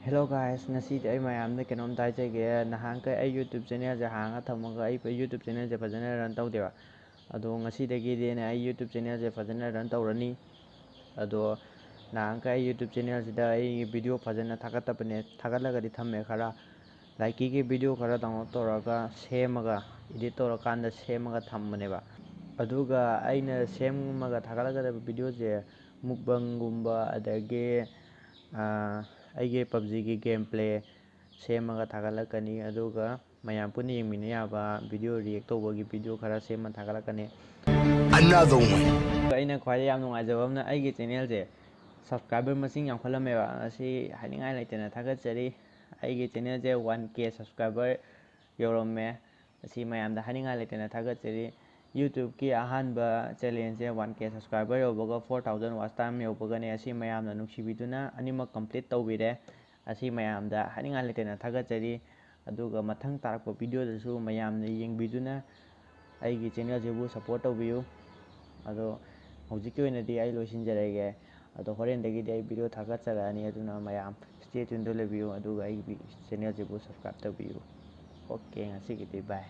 Hello guys, ngasi ay mayamna kenom tai jege nahan kai ay YouTube channel je hanga thamaga ay YouTube channel je fajana run tawdeba ado ngasi dagi de na ay YouTube channel je fajana run tawrani ado nahan kai YouTube channel je da ay video fajana thagatabne thagalaga di thamme khara like ki video khara download toraga semaga edit torakanda semaga thammane ba aduga aina semaga thagalaga da video je mukbang gumba adage ꯑꯩꯒꯤ ꯄꯕꯖꯤꯒꯤ game play ꯁꯦꯝꯃꯒ ꯊꯥꯒꯠꯂꯛꯀꯅꯤ ꯑꯗꯨꯒ ꯃꯌꯥꯝ ꯄꯨꯟꯅ ꯌꯦꯡꯃꯤꯟꯅ ꯌꯥꯕ video react ꯇꯧꯕꯒꯤ video ꯈꯔ ꯁꯦꯝꯃ ꯊꯥꯒꯠꯂꯛꯀꯅꯤ ꯑꯩꯅ ꯈ꯭ꯋꯥꯏꯗꯩ ꯌꯥꯝ ꯅꯨꯡꯉꯥꯏꯖꯕ ꯑꯃꯅ ꯑꯩꯒꯤ ꯆꯦꯅꯦꯜꯁꯦ ꯁꯕꯁꯀ꯭ꯔꯥꯏꯕꯔ ꯃꯁꯤꯡ ꯌꯥꯝꯈꯠꯂꯝꯃꯦꯕ ꯉꯁꯤ ꯍꯥꯏꯅꯤꯡꯉꯥꯏ ꯂꯩꯇꯅ ꯊꯥꯒꯠꯆꯔꯤ ꯑꯩꯒꯤ ꯆꯦꯅꯦꯜꯁꯦ 1K ꯁꯕꯁꯀ꯭ꯔꯥꯏꯕꯔ ꯌꯧꯔꯝꯃꯦ ꯑꯁꯤ ꯃꯌꯥꯝꯗ ꯍꯥꯏꯅꯤꯡꯉꯥꯏ ꯂꯩꯇꯅ ꯊꯥꯒꯠꯆꯔꯤ ꯌꯨꯇ꯭ꯌꯨꯕꯀꯤ ꯑꯍꯥꯟꯕ ꯆꯦꯂꯦꯟꯖꯁꯦ 1K ꯁꯕꯁꯀ꯭ꯔꯥꯏꯕꯔ ꯌꯧꯕꯒ 4000 ꯋꯥꯆ ꯇꯥꯏꯝ ꯌꯧꯕꯒꯅꯤ ꯑꯁꯤ ꯃꯌꯥꯝꯅ ꯅꯨꯡꯁꯤꯕꯤꯗꯨꯅ ꯑꯅꯤꯃꯛ ꯀꯝꯄ꯭ꯂꯤꯠ ꯇꯧꯕꯤꯔꯦ ꯑꯁꯤ ꯃꯌꯥꯝꯗ ꯍꯥꯏꯅꯤꯡꯉꯥꯏ ꯂꯩꯇꯅ ꯊꯥꯒꯠꯆꯔꯤ ꯑꯗꯨꯒ ꯃꯊꯪ ꯇꯥꯔꯛꯄ ꯚꯤꯗꯤꯑꯣꯗꯁꯨ ꯃꯌꯥꯝꯅ ꯌꯦꯡꯕꯤꯗꯨꯅ ꯑꯩꯒꯤ ꯆꯦꯅꯦꯜꯁꯤꯕꯨ ꯁꯞꯄꯣꯔꯠ ꯇꯧꯕꯤꯌꯨ ꯑꯗꯣ ꯍꯧꯖꯤꯛꯀꯤ ꯑꯣꯏꯅꯗꯤ ꯑꯩ ꯂꯣꯏꯁꯤꯟꯖꯔꯒꯦ ꯑꯗꯣ ꯍꯣꯔꯦꯟꯗꯒꯤꯗꯤ ꯑꯩ ꯚꯤꯗꯤꯑꯣ ꯊꯥꯒꯠꯆꯔꯛꯑꯅꯤ ꯑꯗꯨꯅ ꯃꯌꯥꯝ ꯁ꯭ꯇꯦ ꯇ꯭ꯌꯨꯟꯗ ꯂꯩꯕꯤꯌꯨ ꯑꯗꯨꯒ ꯑꯩꯒꯤ ꯆꯦꯅꯦꯜꯁꯤꯕꯨ ꯁꯕꯁꯀ꯭ꯔꯥꯏꯕ ꯇꯧꯕꯤꯌꯨ ꯑꯣꯀꯦ ꯉꯁꯤꯒꯤꯗꯤ ꯕꯥꯏ